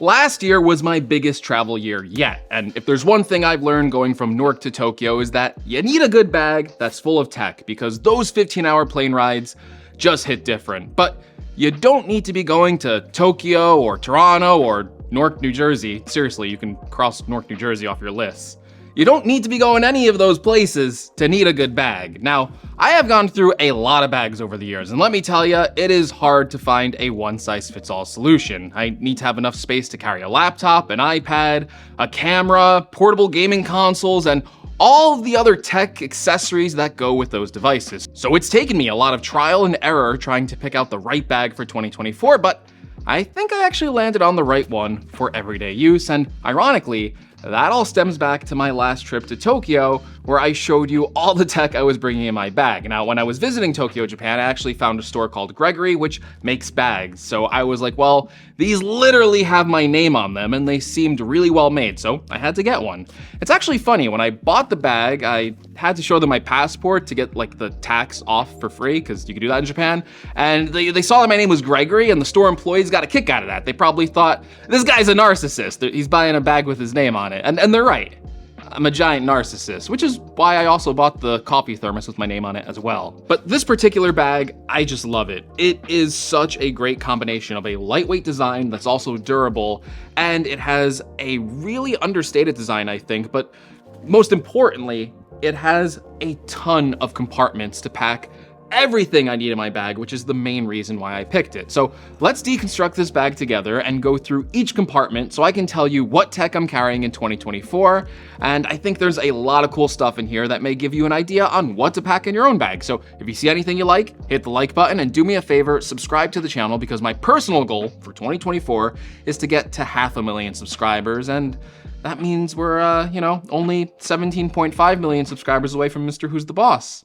Last year was my biggest travel year yet, and if there's one thing I've learned going from Newark to Tokyo is that you need a good bag that's full of tech, because those 15-hour plane rides just hit different. But you don't need to be going to Tokyo or Toronto or Newark, New Jersey. Seriously, you can cross Newark, New Jersey off your list. You don't need to be going any of those places to need a good bag. Now, I have gone through a lot of bags over the years, and let me tell you, it is hard to find a one-size-fits-all solution. I need to have enough space to carry a laptop, an iPad, a camera, portable gaming consoles, and all of the other tech accessories that go with those devices. So it's taken me a lot of trial and error trying to pick out the right bag for 2024, but I think I actually landed on the right one for everyday use, and ironically, that all stems back to my last trip to Tokyo, where I showed you all the tech I was bringing in my bag. Now, when I was visiting Tokyo, Japan, I actually found a store called Gregory, which makes bags. So I was like, well, these literally have my name on them, and they seemed really well made, so I had to get one. It's actually funny, when I bought the bag, I had to show them my passport to get like the tax off for free, because you can do that in Japan. And they saw that my name was Gregory, and the store employees got a kick out of that. They probably thought, this guy's a narcissist. He's buying a bag with his name on it. And they're right. I'm a giant narcissist, which is why I also bought the coffee thermos with my name on it as well. But this particular bag, I just love it. It is such a great combination of a lightweight design that's also durable, and it has a really understated design, I think, but most importantly, it has a ton of compartments to pack everything I need in my bag, which is the main reason why I picked it. So let's deconstruct this bag together and go through each compartment so I can tell you what tech I'm carrying in 2024. And I think there's a lot of cool stuff in here that may give you an idea on what to pack in your own bag. So if you see anything you like, hit the like button, and do me a favor, subscribe to the channel, because my personal goal for 2024 is to get to 500,000 subscribers, and that means we're, only 17.5 million subscribers away from Mr. Who's the Boss.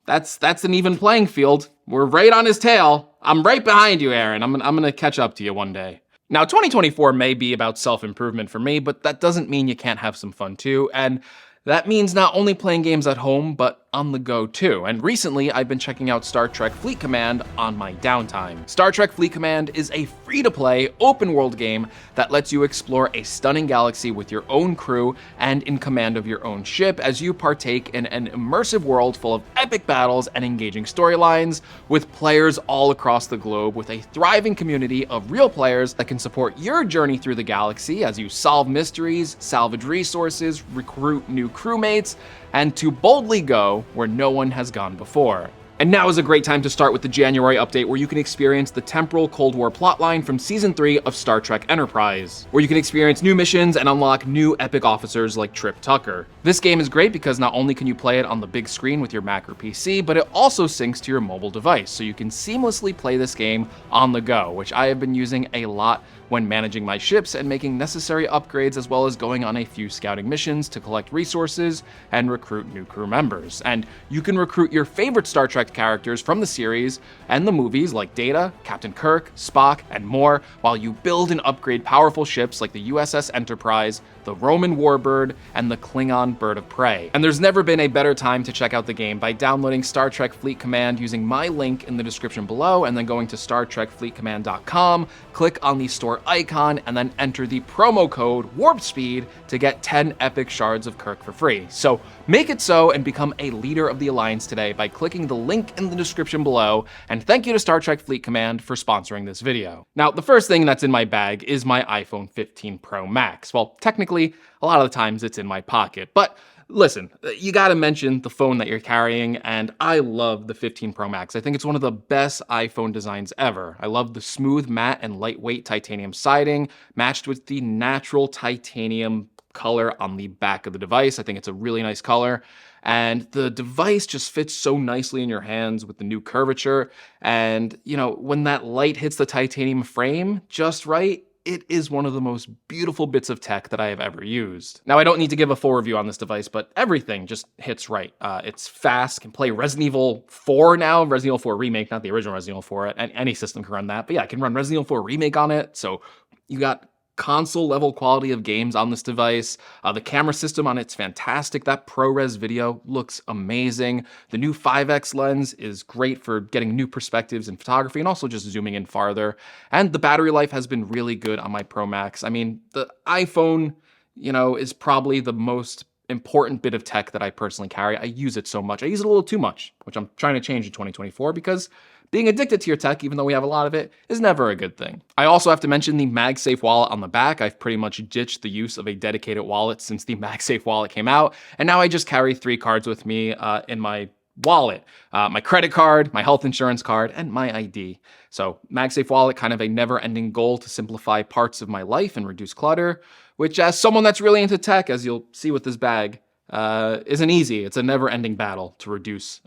That's an even playing field. We're right on his tail. I'm right behind you, Aaron. I'm gonna catch up to you one day. Now, 2024 may be about self-improvement for me, but that doesn't mean you can't have some fun too. And that means not only playing games at home, but on the go too. And recently, I've been checking out Star Trek Fleet Command on my downtime. Star Trek Fleet Command is a free-to-play, open-world game that lets you explore a stunning galaxy with your own crew and in command of your own ship as you partake in an immersive world full of epic battles and engaging storylines, with players all across the globe, with a thriving community of real players that can support your journey through the galaxy as you solve mysteries, salvage resources, recruit new crewmates, and to boldly go where no one has gone before. And now is a great time to start with the January update, where you can experience the temporal Cold War plotline from Season 3 of Star Trek Enterprise, where you can experience new missions and unlock new epic officers like Trip Tucker. This game is great because not only can you play it on the big screen with your Mac or PC, but it also syncs to your mobile device, so you can seamlessly play this game on the go, which I have been using a lot when managing my ships and making necessary upgrades, as well as going on a few scouting missions to collect resources and recruit new crew members. And you can recruit your favorite Star Trek characters from the series and the movies like Data, Captain Kirk, Spock, and more, while you build and upgrade powerful ships like the USS Enterprise, the Roman Warbird, and the Klingon Bird of Prey. And there's never been a better time to check out the game by downloading Star Trek Fleet Command using my link in the description below, and then going to StarTrekFleetCommand.com, click on the store icon, and then enter the promo code WARPSPEED to get 10 epic shards of Kirk for free. So make it so and become a leader of the Alliance today by clicking the link in the description below, and thank you to Star Trek Fleet Command for sponsoring this video. Now, the first thing that's in my bag is my iPhone 15 Pro Max. Well, technically, a lot of the times it's in my pocket, but listen, you gotta mention the phone that you're carrying, and I love the 15 Pro Max. I think it's one of the best iPhone designs ever. I love the smooth, matte, and lightweight titanium siding, matched with the natural titanium color on the back of the device. I think it's a really nice color, and the device just fits so nicely in your hands with the new curvature, and, when that light hits the titanium frame just right, it is one of the most beautiful bits of tech that I have ever used. Now, I don't need to give a full review on this device, but everything just hits right. It's fast, can play Resident Evil 4 now, Resident Evil 4 Remake, not the original Resident Evil 4, and any system can run that. But yeah, I can run Resident Evil 4 Remake on it, so you got console level quality of games on this device. The camera system on it's fantastic. That ProRes video looks amazing. The new 5x lens is great for getting new perspectives in photography and also just zooming in farther. And the battery life has been really good on my Pro Max. I mean, the iPhone, is probably the most important bit of tech that I personally carry. I use it so much. I use it a little too much, which I'm trying to change in 2024 because being addicted to your tech, even though we have a lot of it, is never a good thing. I also have to mention the MagSafe Wallet on the back. I've pretty much ditched the use of a dedicated wallet since the MagSafe Wallet came out, and now I just carry 3 cards with me in my wallet, my credit card, my health insurance card, and my ID. So MagSafe Wallet, kind of a never-ending goal to simplify parts of my life and reduce clutter, which as someone that's really into tech, as you'll see with this bag, isn't easy. It's a never-ending battle to reduce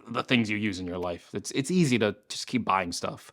the things you use in your life. It's easy to just keep buying stuff.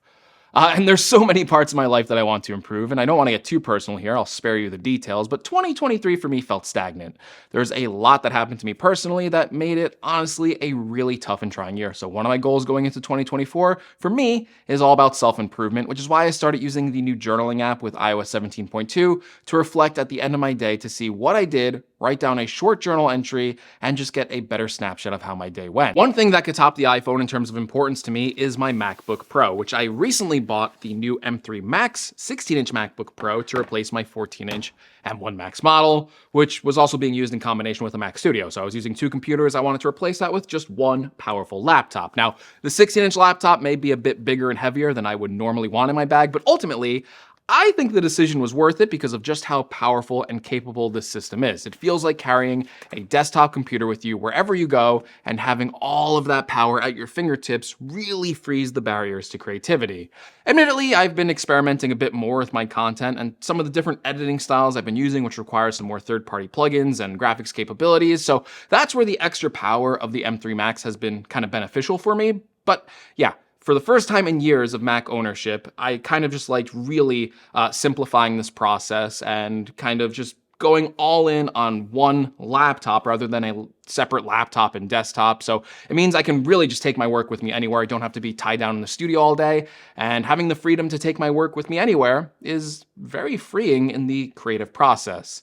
And there's so many parts of my life that I want to improve, and I don't want to get too personal here. I'll spare you the details, but 2023 for me felt stagnant. There's a lot that happened to me personally that made it, honestly, a really tough and trying year. So one of my goals going into 2024 for me is all about self-improvement, which is why I started using the new journaling app with iOS 17.2 to reflect at the end of my day to see what I did, write down a short journal entry, and just get a better snapshot of how my day went. One thing that could top the iPhone in terms of importance to me is my MacBook Pro, which I recently bought the new M3 Max 16-inch MacBook Pro to replace my 14-inch M1 Max model, which was also being used in combination with a Mac Studio. So I was using 2 computers. I wanted to replace that with just one powerful laptop. Now, the 16-inch laptop may be a bit bigger and heavier than I would normally want in my bag, but ultimately, I think the decision was worth it because of just how powerful and capable this system is. It feels like carrying a desktop computer with you wherever you go, and having all of that power at your fingertips really frees the barriers to creativity. Admittedly, I've been experimenting a bit more with my content and some of the different editing styles I've been using, which require some more third-party plugins and graphics capabilities, so that's where the extra power of the M3 Max has been kind of beneficial for me. But yeah, for the first time in years of Mac ownership, I kind of just liked really simplifying this process and kind of just going all in on one laptop rather than a separate laptop and desktop. So it means I can really just take my work with me anywhere. I don't have to be tied down in the studio all day. And having the freedom to take my work with me anywhere is very freeing in the creative process.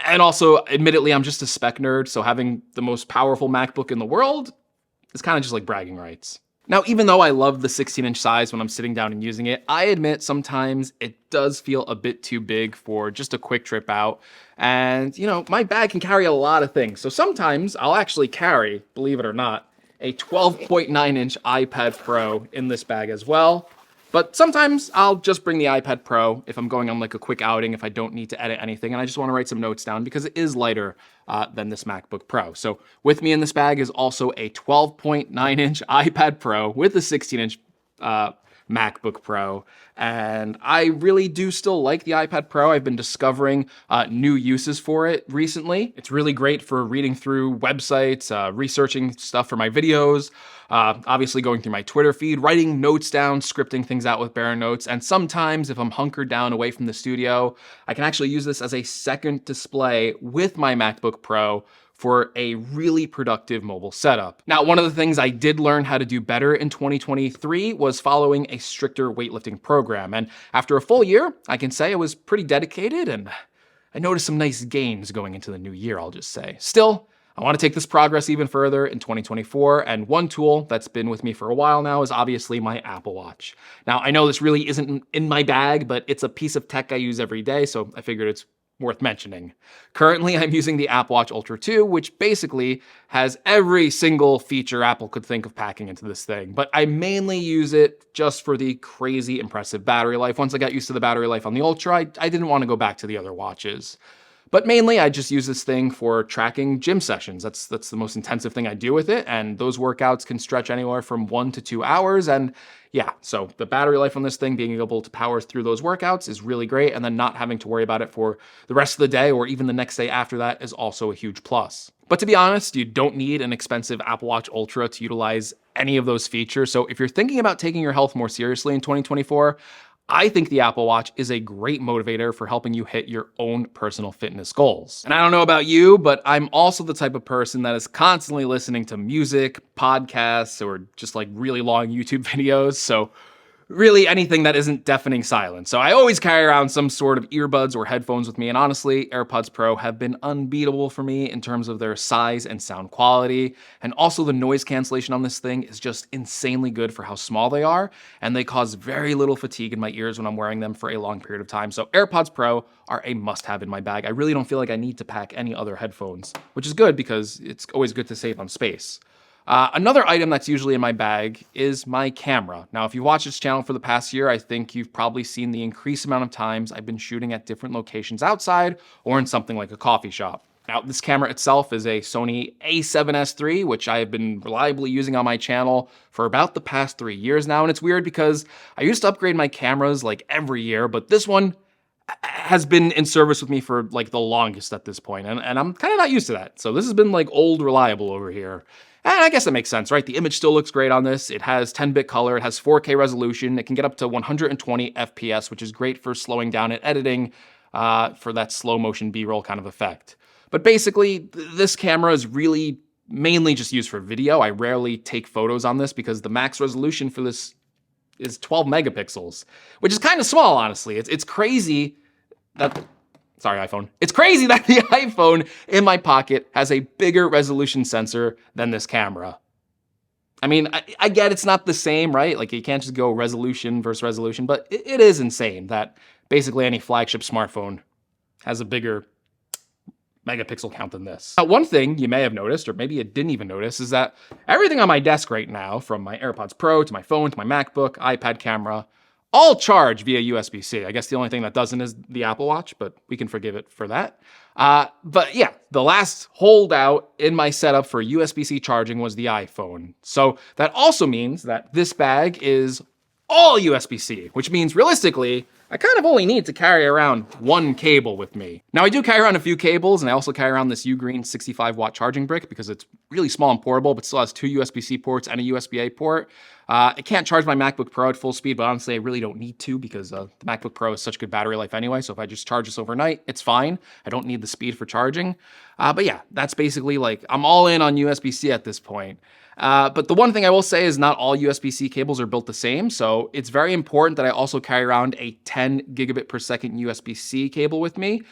And also, admittedly, I'm just a spec nerd, so having the most powerful MacBook in the world is kind of just like bragging rights. Now, even though I love the 16-inch size when I'm sitting down and using it, I admit sometimes it does feel a bit too big for just a quick trip out. And, my bag can carry a lot of things. So sometimes I'll actually carry, believe it or not, a 12.9-inch iPad Pro in this bag as well. But sometimes I'll just bring the iPad Pro if I'm going on like a quick outing, if I don't need to edit anything, and I just want to write some notes down because it is lighter than this MacBook Pro. So with me in this bag is also a 12.9-inch iPad Pro with a 16-inch MacBook Pro, and I really do still like the iPad Pro. I've been discovering new uses for it recently. It's really great for reading through websites, researching stuff for my videos, obviously going through my Twitter feed, writing notes down, scripting things out with Bear Notes, and sometimes if I'm hunkered down away from the studio, I can actually use this as a second display with my MacBook Pro for a really productive mobile setup. Now, one of the things I did learn how to do better in 2023 was following a stricter weightlifting program. And after a full year, I can say I was pretty dedicated and I noticed some nice gains going into the new year, I'll just say. Still, I want to take this progress even further in 2024, and one tool that's been with me for a while now is obviously my Apple Watch. Now, I know this really isn't in my bag, but it's a piece of tech I use every day, so I figured it's worth mentioning. Currently, I'm using the Apple Watch Ultra 2, which basically has every single feature Apple could think of packing into this thing, but I mainly use it just for the crazy impressive battery life. Once I got used to the battery life on the Ultra, I didn't want to go back to the other watches. But mainly, I just use this thing for tracking gym sessions. That's the most intensive thing I do with it, and those workouts can stretch anywhere from 1 to 2 hours, and yeah, so the battery life on this thing, being able to power through those workouts is really great, and then not having to worry about it for the rest of the day or even the next day after that is also a huge plus. But to be honest, you don't need an expensive Apple Watch Ultra to utilize any of those features, so if you're thinking about taking your health more seriously in 2024, I think the Apple Watch is a great motivator for helping you hit your own personal fitness goals. And I don't know about you, but I'm also the type of person that is constantly listening to music, podcasts, or just like really long YouTube videos. So really anything that isn't deafening silence. So I always carry around some sort of earbuds or headphones with me, and honestly, AirPods Pro have been unbeatable for me in terms of their size and sound quality, and also the noise cancellation on this thing is just insanely good for how small they are, and they cause very little fatigue in my ears when I'm wearing them for a long period of time. So AirPods Pro are a must-have in my bag. I really don't feel like I need to pack any other headphones, which is good because it's always good to save on space. Another item that's usually in my bag is my camera. Now, if you watch this channel for the past year, I think you've probably seen the increased amount of times I've been shooting at different locations outside or in something like a coffee shop. Now, this camera itself is a Sony a7S III, which I have been reliably using on my channel for about the past 3 years now. And it's weird because I used to upgrade my cameras like every year, but this one has been in service with me for like the longest at this point, and I'm kind of not used to that. So this has been like old reliable over here. And I guess that makes sense, right? The image still looks great on this. It has 10-bit color, it has 4K resolution, it can get up to 120 FPS, which is great for slowing down and editing for that slow motion B-roll kind of effect. But basically, this camera is really mainly just used for video. I rarely take photos on this because the max resolution for this is 12 megapixels, which is kind of small, honestly. It's crazy that... Sorry, iPhone. It's crazy that the iPhone in my pocket has a bigger resolution sensor than this camera. I mean, I get it's not the same, right? Like, you can't just go resolution versus resolution, but it is insane that basically any flagship smartphone has a bigger megapixel count than this. Now, one thing you may have noticed, or maybe you didn't even notice, is that everything on my desk right now, from my AirPods Pro to my phone to my MacBook, iPad camera, all charge via USB-C. I guess the only thing that doesn't is the Apple Watch, but we can forgive it for that. But yeah, the last holdout in my setup for USB-C charging was the iPhone. So that also means that this bag is all USB-C, which means realistically, I kind of only need to carry around one cable with me. Now I do carry around a few cables, and I also carry around this Ugreen 65-watt charging brick because it's really small and portable, but still has 2 USB-C ports and a USB-A port. It can't charge my MacBook Pro at full speed, but honestly, I really don't need to because the MacBook Pro has such good battery life anyway, so if I just charge this overnight, it's fine. I don't need the speed for charging. But yeah, that's basically like, I'm all in on USB-C at this point. But the one thing I will say is not all USB-C cables are built the same, so it's very important that I also carry around a 10 gigabit per second USB-C cable with me,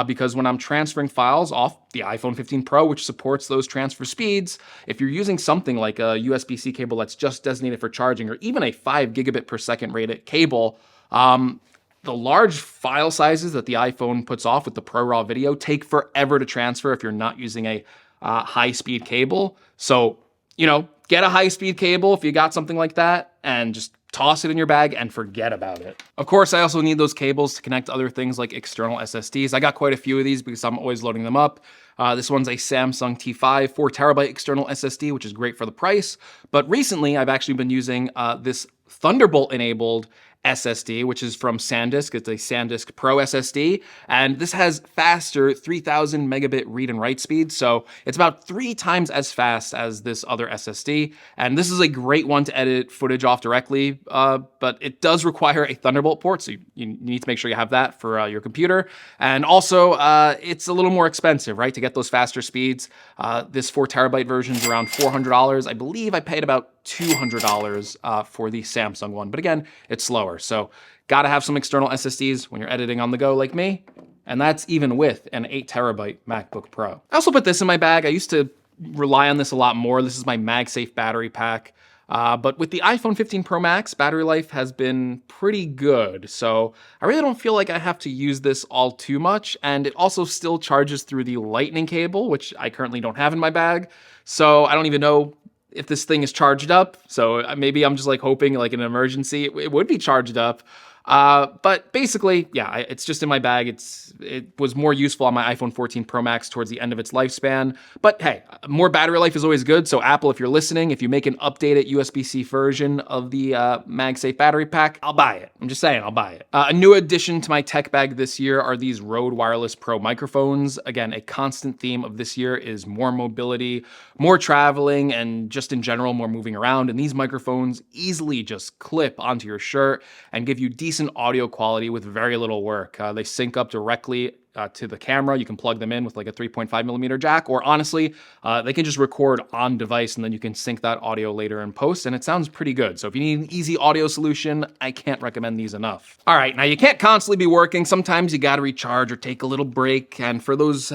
because when I'm transferring files off the iPhone 15 Pro, which supports those transfer speeds, if you're using something like a USB-C cable that's just designated for charging, or even a 5 gigabit per second rated cable, the large file sizes that the iPhone puts off with the ProRAW video take forever to transfer if you're not using a high-speed cable. So, you know, get a high-speed cable if you got something like that, and just toss it in your bag and forget about it. Of course, I also need those cables to connect to other things like external SSDs. I got quite a few of these because I'm always loading them up. This one's a Samsung T5 4TB external SSD, which is great for the price. But recently, I've actually been using this Thunderbolt-enabled SSD, which is from SanDisk. It's a SanDisk Pro SSD, and this has faster 3000 megabit read and write speed, so it's about 3 times as fast as this other SSD, and this is a great one to edit footage off directly, but it does require a Thunderbolt port, so you need to make sure you have that for your computer, and also it's a little more expensive, right, to get those faster speeds. This 4TB version is around $400. I believe I paid about $200 for the Samsung one, but again, it's slower. So gotta have some external SSDs when you're editing on the go like me, and that's even with an 8TB MacBook Pro. I also put this in my bag. I used to rely on this a lot more. This is my MagSafe battery pack. But with the iPhone 15 Pro Max, battery life has been pretty good, so I really don't feel like I have to use this all too much, and it also still charges through the Lightning cable, which I currently don't have in my bag, so I don't even know if this thing is charged up. So maybe I'm just like hoping like in an emergency it would be charged up. But basically, yeah, it's just in my bag. It was more useful on my iPhone 14 Pro Max towards the end of its lifespan. But hey, more battery life is always good. So Apple, if you're listening, if you make an updated USB-C version of the MagSafe battery pack, I'll buy it. I'm just saying, I'll buy it. A new addition to my tech bag this year are these Rode Wireless Pro microphones. Again, a constant theme of this year is more mobility, more traveling, and just in general, more moving around. And these microphones easily just clip onto your shirt and give you decent audio quality with very little work. They sync up directly to the camera. You can plug them in with like a 3.5mm jack, or honestly, they can just record on device and then you can sync that audio later in post, and it sounds pretty good. So if you need an easy audio solution, I can't recommend these enough. All right, now you can't constantly be working. Sometimes you gotta recharge or take a little break, and for those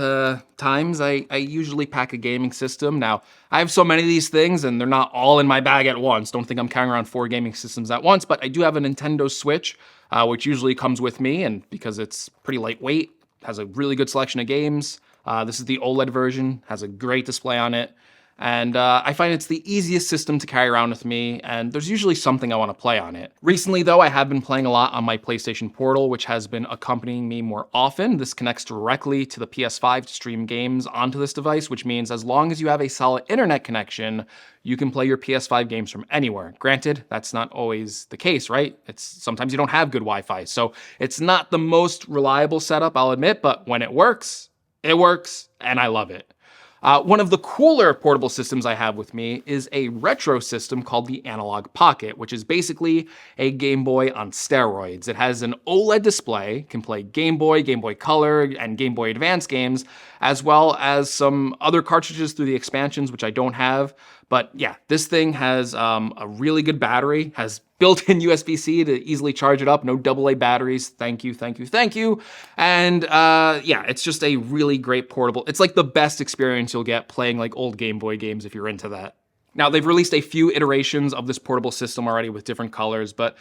times, I usually pack a gaming system. Now, I have so many of these things and they're not all in my bag at once. Don't think I'm carrying around 4 gaming systems at once, but I do have a Nintendo Switch, which usually comes with me, and because it's pretty lightweight, has a really good selection of games. This is the OLED version, has a great display on it. And I find it's the easiest system to carry around with me, and there's usually something I want to play on it. Recently though, I have been playing a lot on my PlayStation Portal, which has been accompanying me more often. This connects directly to the PS5 to stream games onto this device, which means as long as you have a solid internet connection, you can play your PS5 games from anywhere. Granted, that's not always the case, right? Sometimes you don't have good Wi-Fi, so it's not the most reliable setup, I'll admit, but when it works, and I love it. One of the cooler portable systems I have with me is a retro system called the Analogue Pocket, which is basically a Game Boy on steroids. It has an OLED display, can play Game Boy Color, and Game Boy Advance games, as well as some other cartridges through the expansions, which I don't have. But yeah, this thing has a really good battery, has built-in USB-C to easily charge it up, no AA batteries, thank you. And yeah, it's just a really great portable. It's like the best experience you'll get playing like old Game Boy games if you're into that. Now, they've released a few iterations of this portable system already with different colors, but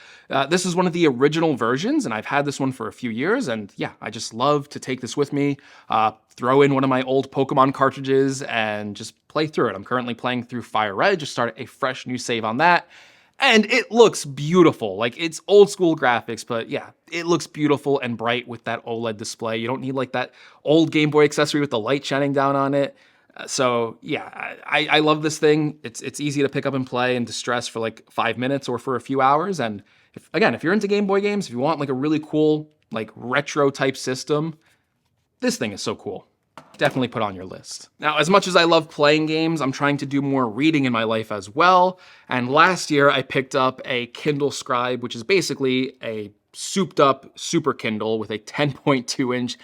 this is one of the original versions, and I've had this one for a few years, and yeah, I just love to take this with me, throw in one of my old Pokemon cartridges, and just play through it. I'm currently playing through Fire Red, just started a fresh new save on that, and it looks beautiful. Like, it's old school graphics, but yeah, it looks beautiful and bright with that OLED display. You don't need like that old Game Boy accessory with the light shining down on it. So yeah, I love this thing. It's easy to pick up and play and distress for like 5 minutes or for a few hours. And if you're into Game Boy games, if you want like a really cool, like retro type system, this thing is so cool. Definitely put on your list. Now, as much as I love playing games, I'm trying to do more reading in my life as well. And last year I picked up a Kindle Scribe, which is basically a souped up Super Kindle with a 10.2-inch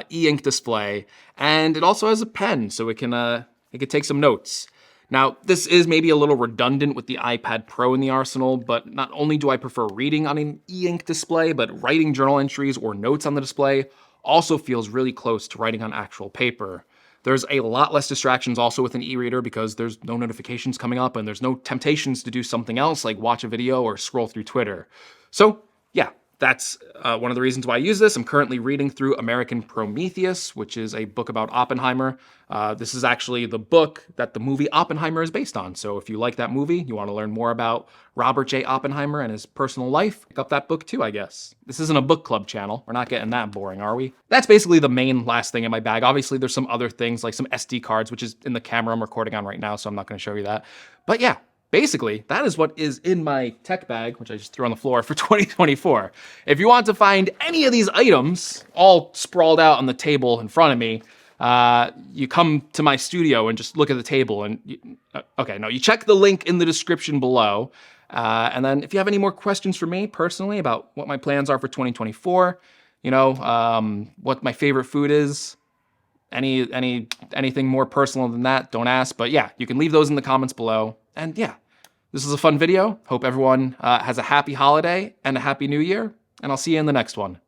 e-ink display, and it also has a pen, so it can take some notes. Now, this is maybe a little redundant with the iPad Pro in the arsenal, but not only do I prefer reading on an e-ink display, but writing journal entries or notes on the display also feels really close to writing on actual paper. There's a lot less distractions also with an e-reader because there's no notifications coming up and there's no temptations to do something else like watch a video or scroll through Twitter. So yeah, that's one of the reasons why I use this. I'm currently reading through American Prometheus, which is a book about Oppenheimer. This is actually the book that the movie Oppenheimer is based on. So if you like that movie, you want to learn more about Robert J. Oppenheimer and his personal life, pick up that book too, I guess. This isn't a book club channel. We're not getting that boring, are we? That's basically the main last thing in my bag. Obviously, there's some other things like some SD cards, which is in the camera I'm recording on right now, so I'm not going to show you that. But yeah, basically, that is what is in my tech bag, which I just threw on the floor for 2024. If you want to find any of these items all sprawled out on the table in front of me, you come to my studio and just look at the table and, you check the link in the description below. And then if you have any more questions for me personally about what my plans are for 2024, what my favorite food is, anything more personal than that, don't ask. But yeah, you can leave those in the comments below. And yeah, this is a fun video. Hope everyone has a happy holiday and a happy new year, and I'll see you in the next one.